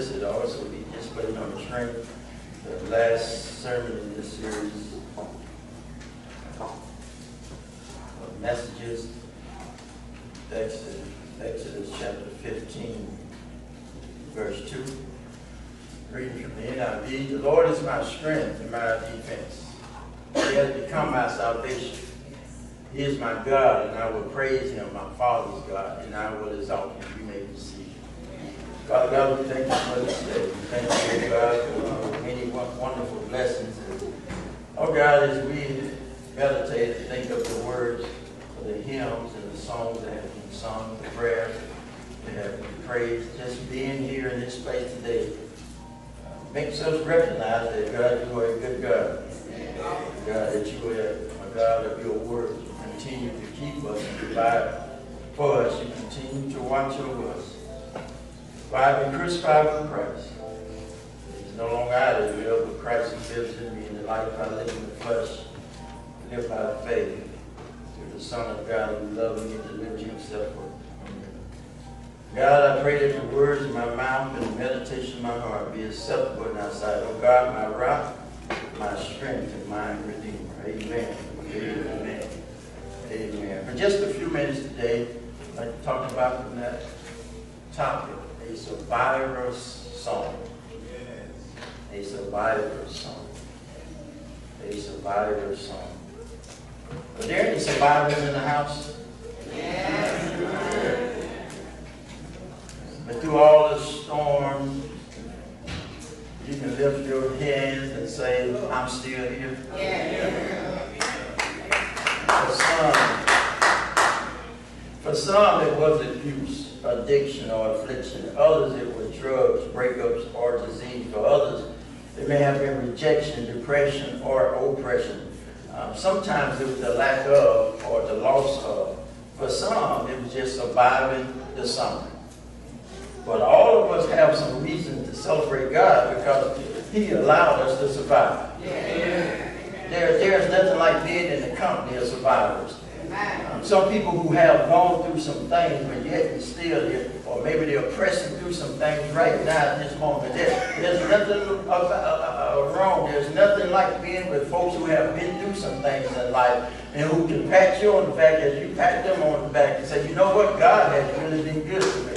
listed also. We just put it on the screen. The last sermon in this series of messages, Exodus chapter 15, verse 2. Reading from the NIV, the Lord is my strength and my defense. He has become my salvation. He is my God, and I will praise him, my Father's God, and I will exalt him. You may be seated. Father God, we thank you for this day. We thank you, God, for many wonderful blessings. Oh God, as we meditate and think of the words of the hymns and the songs that have been sung, the prayers that have been praised, just being here in this place today makes us recognize that, God, you are a good God. God, that you are a God of your word. You continue to keep us and provide for us. You continue to watch over us. For I have been crucified with Christ. It is no longer I that live, but Christ who lives in me. In the life I live in the flesh, live by faith through the Son of God who loved me and delivered himself for me. God, I pray that the words of my mouth and the meditation of my heart be acceptable in thy sight. Oh God, my rock, my strength, and my redeemer. Amen. Amen. Amen. For just a few minutes today, I'd like to talk about from that topic, a survivor's song. A survivor's song. A survivor's song. Are there any survivors in the house? Yes. But through all the storms, you can lift your hands and say, I'm still here. Yeah. For some, it was abuse, addiction, or affliction. Others, it was drugs, breakups, or disease. For others, it may have been rejection, depression, or oppression. Sometimes it was the lack of or the loss of. For some, it was just surviving the summer. But all of us have some reason to celebrate God because he allowed us to survive. Yeah. There's nothing like being in the company of survivors. Some people who have gone through some things, but yet and still here, or maybe they're pressing through some things right now at this moment. There's nothing wrong. There's nothing like being with folks who have been through some things in life and who can pat you on the back as you pat them on the back and say, you know what, God has really been good to me.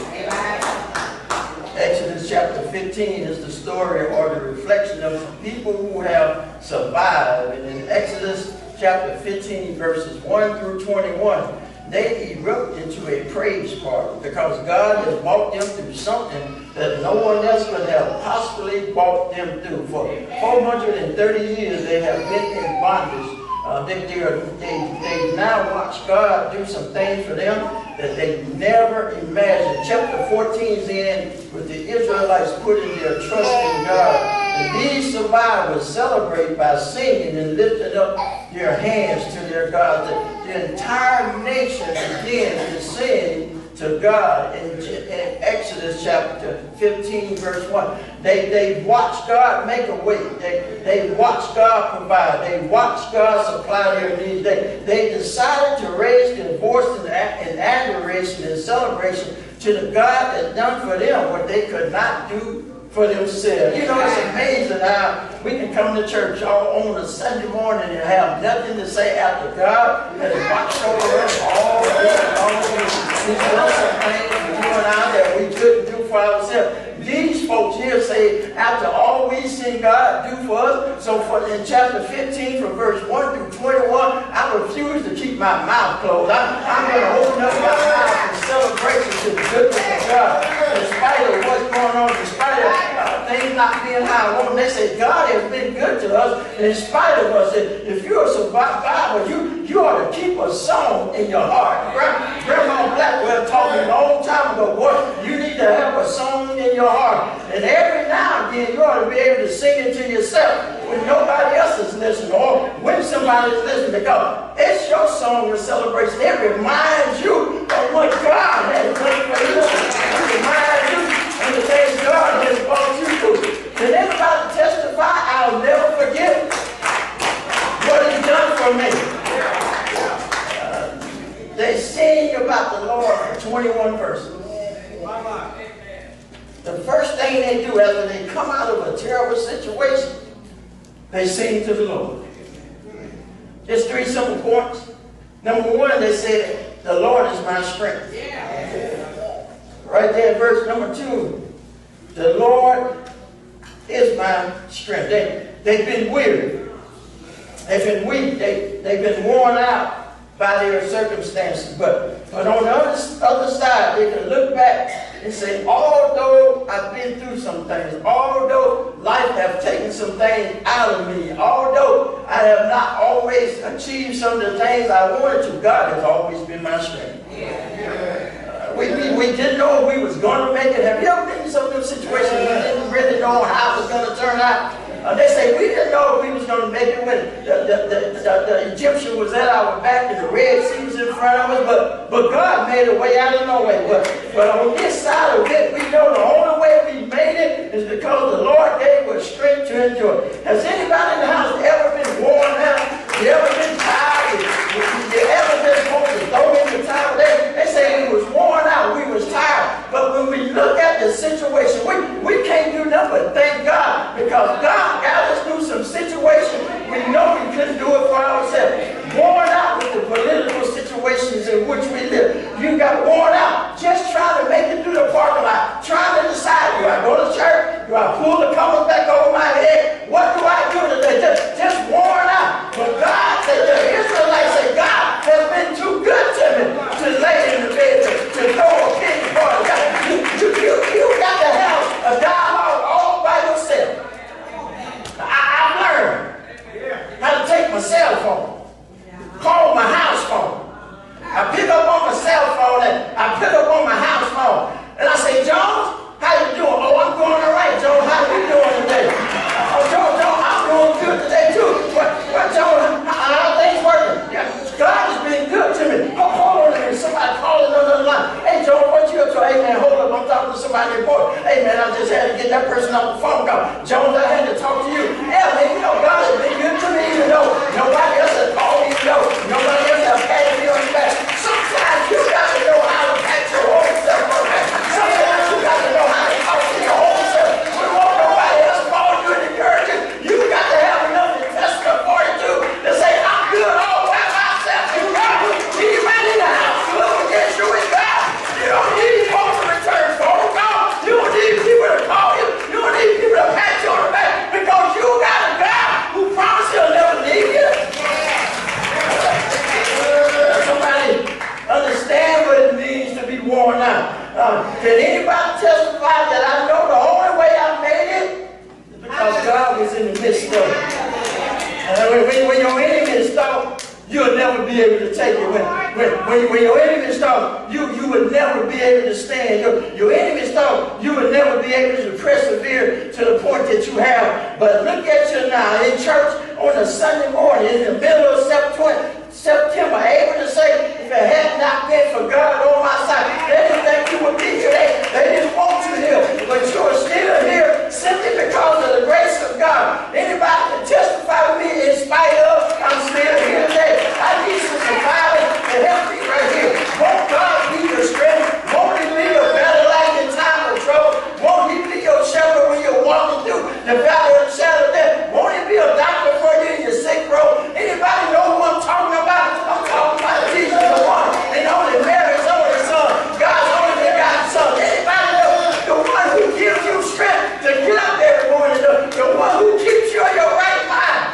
Exodus chapter 15 is the story or the reflection of some people who have survived. And in Exodus chapter 15, verses 1 through 21, they erupt into a praise party because God has brought them through something that no one else could have possibly brought them through. For 430 years, they have been in bondage. They now watch God do some things for them that they never imagined. Chapter 14 is in with the Israelites putting their trust in God. And these survivors celebrate by singing and lifting up their hands to their God. The entire nation begins to sing to God in Exodus chapter 15, verse 1. They watch God make a way. They watch God provide. They watch God supply their needs. They decided to raise their voice in adoration and celebration to the God that done for them what they could not do for themselves. You know, it's amazing how we can come to church all on a Sunday morning and have nothing to say after God has watched over us all week. He's done some things for you and I that we couldn't do for ourselves. These folks here say, after all we seen God do for us, so in chapter 15, from verse 1 through 21, I refuse to keep my mouth closed. I'm going to open up my mouth in celebration to the goodness of God. In spite of what's going on, in spite of things not being how I want, they say God has been good to us. And in spite of us, if you're a survivor, you ought to keep a song in your heart. Grandma Blackwell taught me a long time ago, boy, you need to have a song in your heart. And every now and then you ought to be able to sing it to yourself when nobody else is listening or when somebody is listening, because it's your song of celebration. It reminds you of what God has done for you. It reminds you of the things God has brought you through. Can everybody testify? I'll never forget what he's done for me. They sing about the Lord for 21 verses. the first thing they do after they come out of a terrible situation, they sing to the Lord. Just 3 simple points. Number 1, they said, the Lord is my strength. Right there in verse number 2, the Lord is my strength. They've been weary. They've been weak. They've been worn out by their circumstances. But on the other side, they can look back and say, although I've been through some things, although life have taken some things out of me, although I have not always achieved some of the things I wanted to, God has always been my strength. We didn't know if we was going to make it. Have you ever been in some of those situations we didn't really know how it was going to turn out? They say we didn't know if we was going to make it when the Egyptian was at our back and the Red Sea was in front of us, but God made a way out of no way. But on this side of it, we know the only way we made it is because the Lord gave us strength to endure. Has anybody in the house ever been worn out? You ever been tired? You ever been supposed to throw in the towel? They say we was worn out, we was tired. But when we look at the situation, we can't do nothing but thank God, because God got us through some situations we know we couldn't do it for ourselves. Worn out with the political situations in which we live. You got worn out just trying to make it through the parking lot, trying to decide, do I go to church? Do I pull the covers back over my head? What do I do today? Just worn out. But God said, the Israelites said, God has been too good to me to lay in the bed, to throw a pity party. You got to have a dialogue all by yourself. I've learned how to take my cell phone, call my house phone. I pick up on my cell phone and I pick up on my house phone. And I say, Jones, how you doing? Oh, I'm doing all right, Jones. How you doing today? Oh, Jones, I'm doing good today too. What Jones, how things working? Yeah, God has been good to me. Oh, hold on a minute. Somebody calling on the line. Hey, Jones, what you up to? Hey, man, hold up. I'm talking to somebody important. Hey, man, I just had to get that person off the phone call. Jones, I had to talk to you. Yeah, man, you know, God has been good to me, even though nobody else has called me, nobody else has patted me on the back. Sometimes you got to know how to pat your own self on the back. Sometimes you got to know how to talk to your own self. When won't nobody else call you and encourage you, you got to have enough intestinal fortitude to say, I'm good all by myself. You got to be right in the house. Look against you with God. You don't need folks to return phone calls. You don't need people to call you. You don't need people to pat you on the back, because you got a God who promised he'll never leave you. Somebody understand what it means to be worn out. Can anybody testify that I know the only way I made it is because God was in the midst of it? When your enemies thought you'll never be able to take it, when your enemies thought you would never be able to stand, your enemies thought you would never be able to persevere to the point that you have. But look at you now in church on a Sunday morning in the middle of September, able to say, if it had not been for God on my side, they didn't think you would be here. They didn't want you here, but you are still here simply because of the grace of God. Anybody can testify with me in spite of, I'm still here today. I need some survivors to help me right here. Won't God be your strength? Won't he be your better life in time of trouble? Won't he be your shelter when you're walking through the valley of the shadow of death? Won't he be a doctor for you in your sick room? Anybody know who I'm talking about? I'm talking about Jesus, the one and only Mary's only son, God's only begotten son. Anybody know the one who gives you strength to get up every morning, the one who keeps you in your right mind?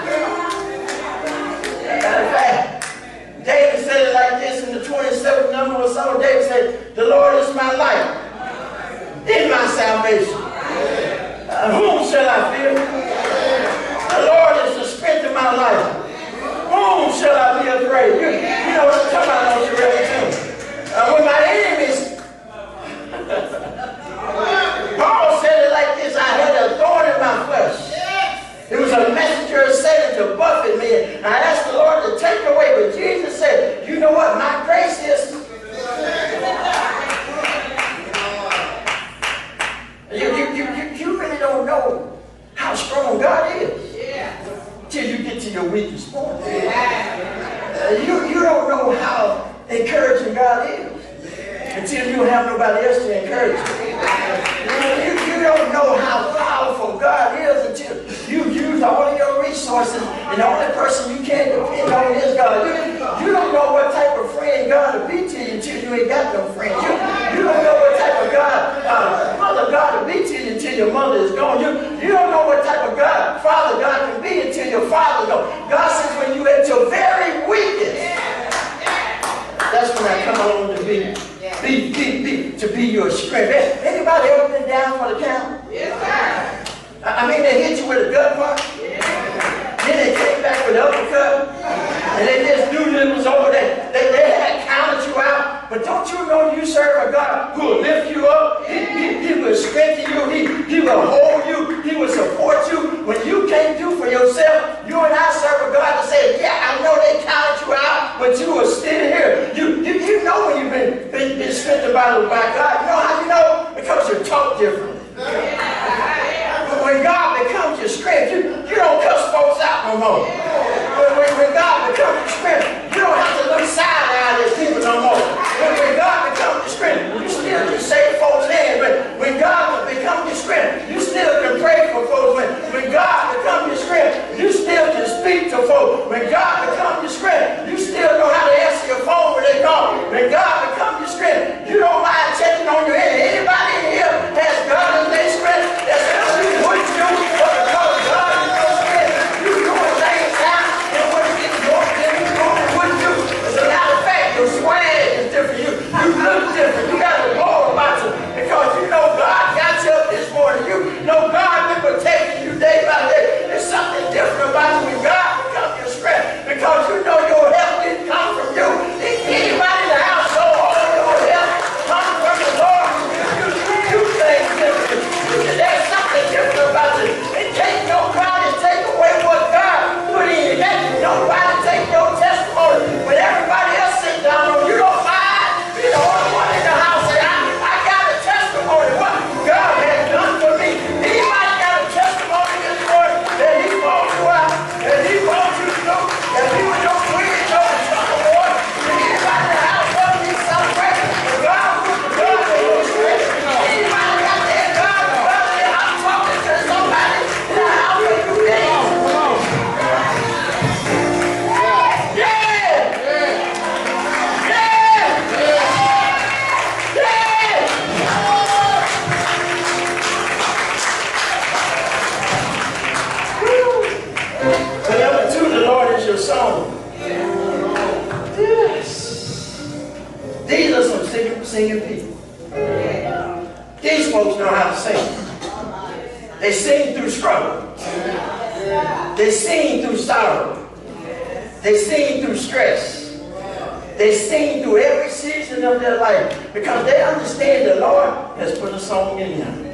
Matter of fact, David said it like this in the 27th number or so. David said, the Lord is my light in my salvation. Whom shall I fear? The Lord is the strength of my life. Whom shall I be afraid? You know what I'm talking about, don't you really too? When my enemies, Paul said it like this, I had a thorn in my flesh. It was a messenger of Satan to buffet me. And I asked the Lord to take away, but Jesus said, you know what my grace is? You really don't know how strong God is till you get to your weakest point. You don't know how encouraging God is until you don't have nobody else to encourage you. strength. Anybody ever been down for the count? Yes, sir. I mean, they hit you with a gut punch. Then they came back with an uppercut. And they just knew that it was over. They had counted you out. But don't you know you serve a God who will lift you up? He will strengthen you. He will hold you. He will support you. When you can't do for yourself, you and I serve a God that says, yeah, I know they counted you out, but you are still here. You know when you've been strengthened by God. You know how you know? Because you're taught differently. When God becomes your strength, you don't cuss folks out no more. When God becomes your strength, you don't have to look side-eyed at people no more. When God becomes your strength, you still can save folks' hands. But when God becomes your strength, you still can pray for folks. When God becomes your strength, you still can speak to folks. When God becomes your strength, you still know how to answer your phone when they call. When God becomes your strength, you don't mind checking on your enemy. Anybody in here has God as their strength? That's what you wouldn't do, but because God is your strength, you doing things now, and when you get your strength, you wouldn't do. As a matter of fact, your swag is different. You look different. You got a glow about you because you know God got you up this morning. You know God been protecting you day by day. There's something different about you when God becomes your strength because you know your help didn't come from you. Anybody in the household, all your help comes from the Lord. You do things different. There's something different about you. It can't nobody take away what God put in you. Can't nobody take your testimony. When everybody else sits down on you, don't mind. Be the only one in the house say, I got a testimony. What God has done for me. Anybody got a testimony this morning that He brought you out, that He brought you through, that He was your bridge over trouble water. Anybody in the house love me celebrating? God was the God that He was with. Anybody got that God? I'm talking to somebody in the house that you need. But number two, the Lord is your song. Yes. These are some singing people. These folks know how to sing. They sing through struggle. They sing through sorrow. They sing through stress. They sing through every season of their life because they understand the Lord has put a song in them.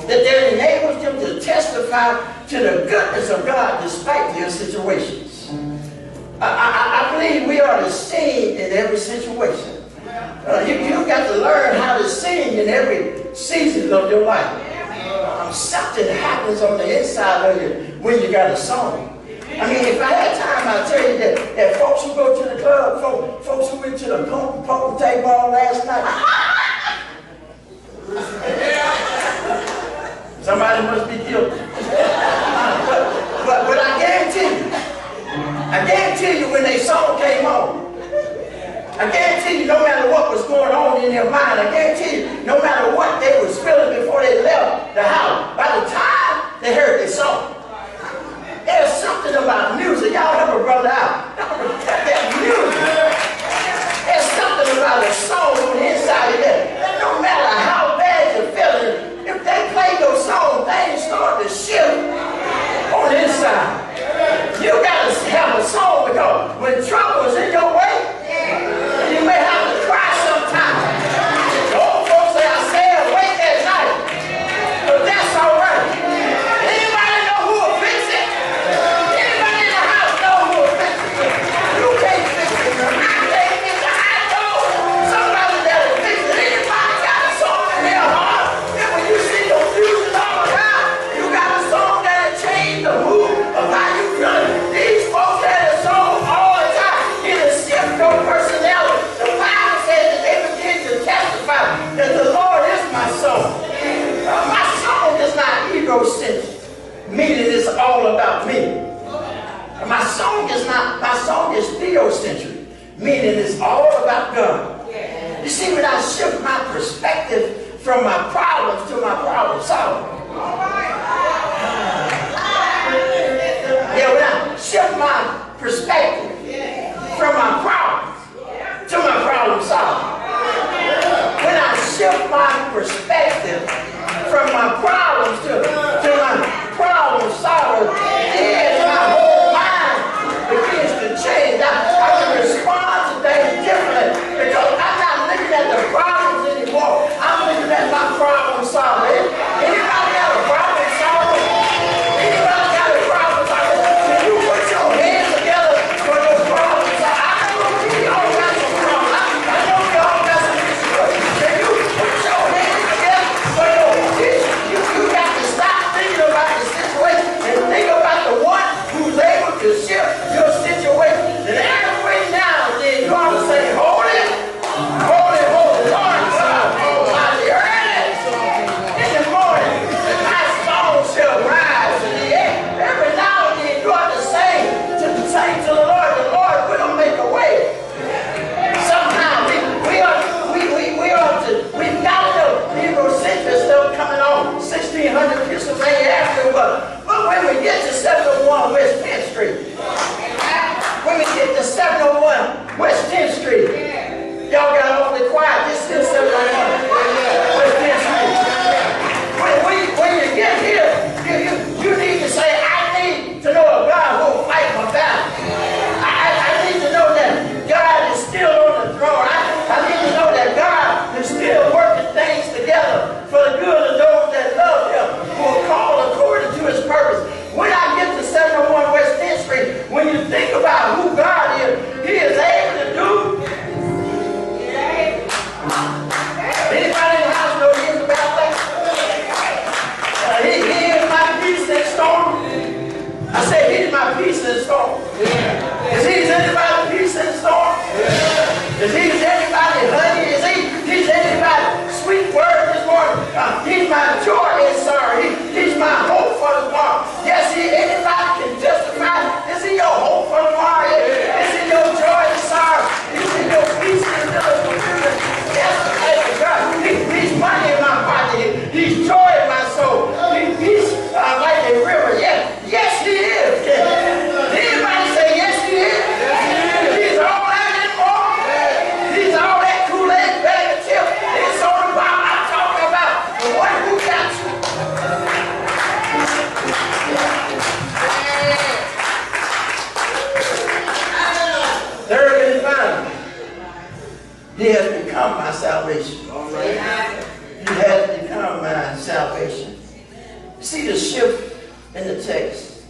That enables them to testify to the goodness of God despite their situations. I believe we are to sing in every situation. You've got to learn how to sing in every season of your life. Something happens on the inside of you when you got a song. I mean, if I had time, I'd tell you that folks who go to the club, folks who went to the poker table last night. Somebody must be guilty. But I guarantee you when their song came on, I guarantee you no matter what was going on in their mind, I guarantee you no matter what they was feeling before they left the house, by the time they heard their song, there's something about music. Y'all help a brother out. That music. There's something about a song on the inside of you. And no matter how bad you're feeling, if they play your song, things start to shift on the inside. You got to have a song because when trouble is in your way, you may have to cry sometimes. The old folks say, I stay awake at night. But that's all right. Anybody know who will fix it? Anybody in the house know who will fix it? You can't fix it. I can't fix it. I know somebody that will fix it. Anybody got a song in their heart? And when you see your music all around, you got a song that'll change the mood of how you feel. These folks had a song all the time. It'll shift your personality. The Bible says that they begin to testify that the Lord is my song. My song is not egocentric, meaning it's all about me. My song is theocentric, meaning it's all about God. You see, when I shift my perspective from my problems to my problem solving. Yeah, when I shift my perspective from my problems to my problem solving. When I shift shift my perspective from my problems to my problem solver, then my whole mind begins to change. I can respond to things differently because I'm not looking at the problems anymore. I'm looking at my problem solver. Anybody got a problem solver? Anybody got a problem solver? Can you put your hands together for your problem solver? I know we all got some problems. I know we all got some issues. Can you put your hands together for your issue? You got to stop thinking about the situation and think about the one who's able to shift your situation. And every now and then you ought to say, holy, holy, holy, Lord God Almighty, early in the morning, my soul shall rise in the air. Every now and then you ought to say to the Lord will make a way. Somehow we've got a little Negro-centric stuff coming on 1600 Pennsylvania Avenue, but when we get to 701 West 10th Street, when we get to 701 West 10th Street, y'all got awfully quiet. This is 701 West 10th Street. When you get here, you need to say, I need to know a God who will fight my battle. I need to know that God is still on the throne. I need to know that God is still working things together for the good of those that love Him, who are called according to His purpose. When I get to 701 West 10th Street, when you think about who God is, He is able to do. Anybody in the house know He is about that? He is my peace in the storm. I said He's my peace in the storm. Is He's anybody's peace in the storm? Is He's anybody honey? Is He's anybody sweet word this morning? He's my joy in sorrow. He's my hope for tomorrow. Yes, anybody can testify. Is He your hope for tomorrow? Is He your joy in sorrow? Is He your peace in the confusion? Yes, God. He's money in my pocket. He's joy in my soul. He's like a river. Yes, He is. Anybody say yes, He is? He's all that and more. He's all that Kool-Aid bag of chips. It's all about I'm talking about the one who got you. Third and final, He has become my salvation. He has become my salvation. See the shift in the text.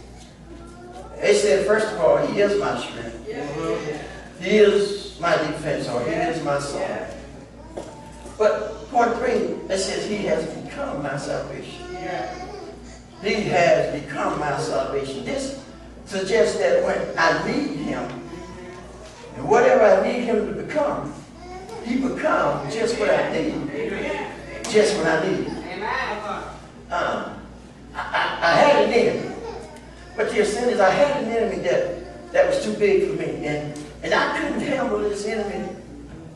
They said, first of all, He is my strength. He is my defense, or He is my soul. But point 3, it says He has become my salvation. He has become my salvation. This suggests that when I need Him, and whatever I need Him to become, He becomes just what I need. Just what I need. I had an enemy. But the sin is I had an enemy that was too big for me. And I couldn't handle this enemy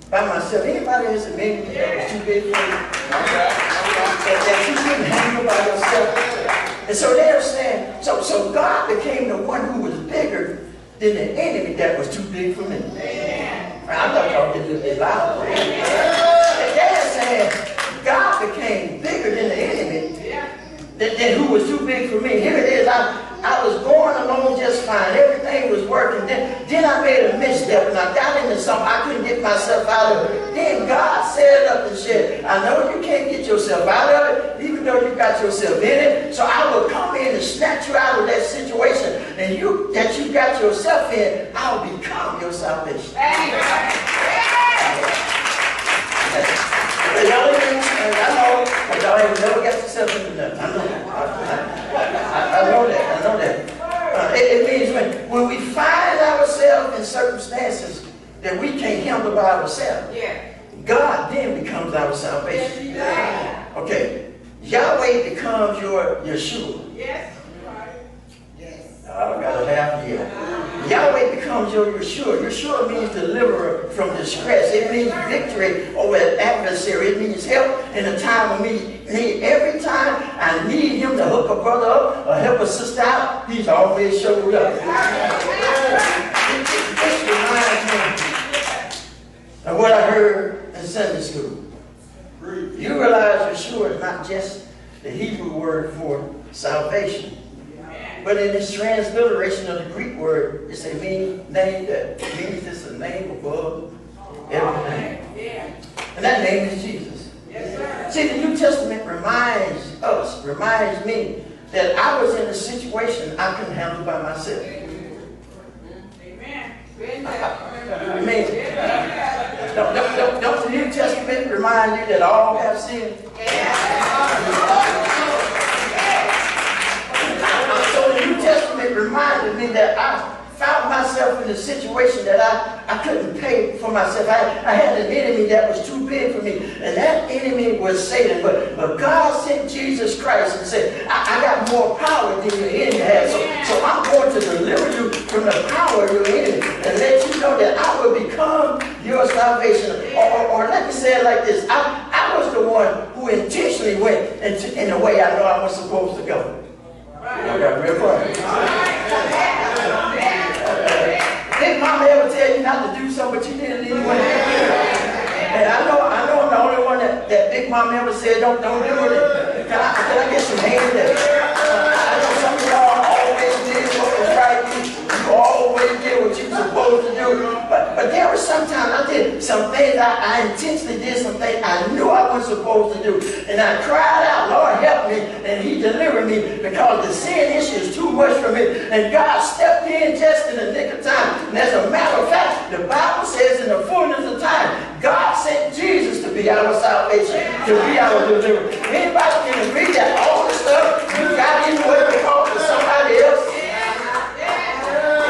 by myself. Anybody has an enemy that was too big for you? That you couldn't handle by yourself? And so they're saying, so God became the one who was bigger than the enemy that was too big for me. I'm not talking a little bit louder. And they're saying God became bigger than the enemy than who was too big for me. Here it is. I was going along just fine. Everything was working. Then I made a misstep and I got into something I couldn't get myself out of it. Then God set up and said, I know you can't get yourself out of it, even though you got yourself in it. So I will come in and snatch you out of that situation. And that you got yourself in, I'll become your salvation. I know, but y'all ain't never got yourself into nothing. I know that. It means when we find ourselves in circumstances that we can't handle by ourselves, God then becomes our salvation. Okay, Yahweh becomes your Yeshua. Yes. I got a half here. Yahweh becomes your Yeshua. Yeshua means deliverer from distress. It means victory over an adversary. It means help in a time of need. Every time I need Him to hook a brother up or help a sister out, He's always showed up. This reminds me of what I heard in Sunday school. You realize Yeshua is not just the Hebrew word for salvation, but in its transliteration of the Greek word, it's a name that means it's a name above every name. And that name is Jesus. See, the New Testament reminds me that I was in a situation I couldn't handle by myself. I mean, don't the New Testament remind you that all have sinned? So the New Testament reminded me that I found myself in a situation that I couldn't pay for myself. I had an enemy that was too big for me, and that enemy was Satan. But God sent Jesus Christ and said, I got more power than your enemy has, so I'm going to deliver you from the power of your enemy and let you know that I will become your salvation. Or let me say it like this. I was the one who intentionally went in the way I know I was supposed to go. I got real quiet. Did mama ever tell you not to do something, but you did it anyway? And I know I'm the only one that Big Mama ever said, don't do it. Can I get some hands there? I know some of y'all always did what was right. You always did what you were supposed to do. But there were sometimes I did some things I intentionally did, some things I knew I wasn't supposed to do. And I cried out, Lord, help me. And he delivered me because the sin issue is too much for me. And God stepped in just in the nick of time. And as a matter of fact, the Bible says in the fullness of time, God sent Jesus to be our salvation, to be our deliverer. Anybody can agree that all the stuff you got in the way because of somebody else?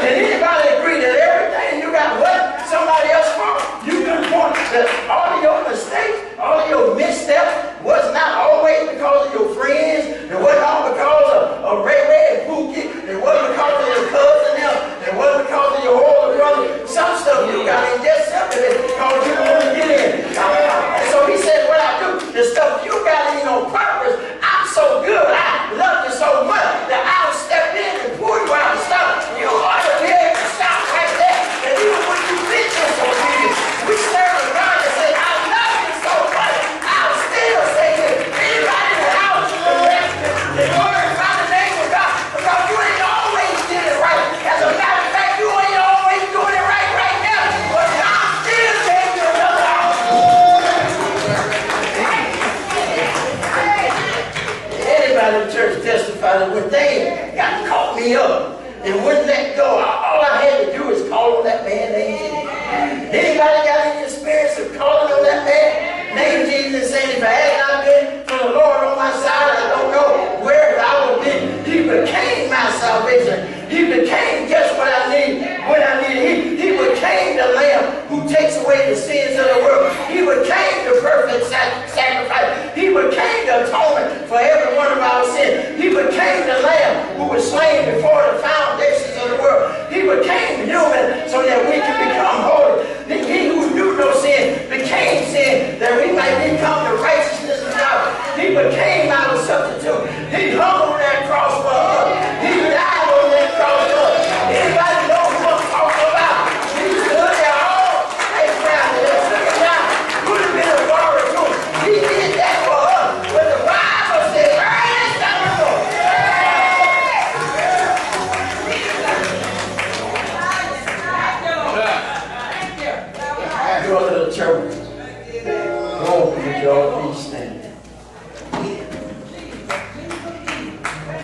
Can anybody agree that everything you got what somebody else for? You can point that all of your mistakes, all of your missteps was not always because of your friends. It wasn't all because of Ray and Pookie. It wasn't because of your cousin. It wasn't because of your older brother. Some stuff you got in just simply because you want to get in. And so he said, what I do, the stuff you got in on purpose, I'm so good, I love you so much that I'll step in and pull you out of stuff. You ought to be able to stop right there. And even when you've been disobedient, we serve a God that says, I love you so much, I'll still say this. Anybody in the house, the glorify the name of God, because you ain't always did it right. As a matter of fact, you ain't always doing it right now. But God still gave you another opportunity. Anybody in church testified that when they got caught me up and wouldn't let go, all I had to do is call on that man named Jesus. Anybody got any experience of calling on that man named Jesus and saying, if I had not been for the Lord on my side, I don't know where I would be. He became my salvation. He became just what I need when I need it. He became the Lamb who takes away the sins of the world. He became the perfect sacrifice. He became the atonement for every one of our sins. He became the Lamb who was slain before the foundations of the world. He became human so that we can become holy. He who knew no sin became sin that we might become the righteousness of God. He became our substitute.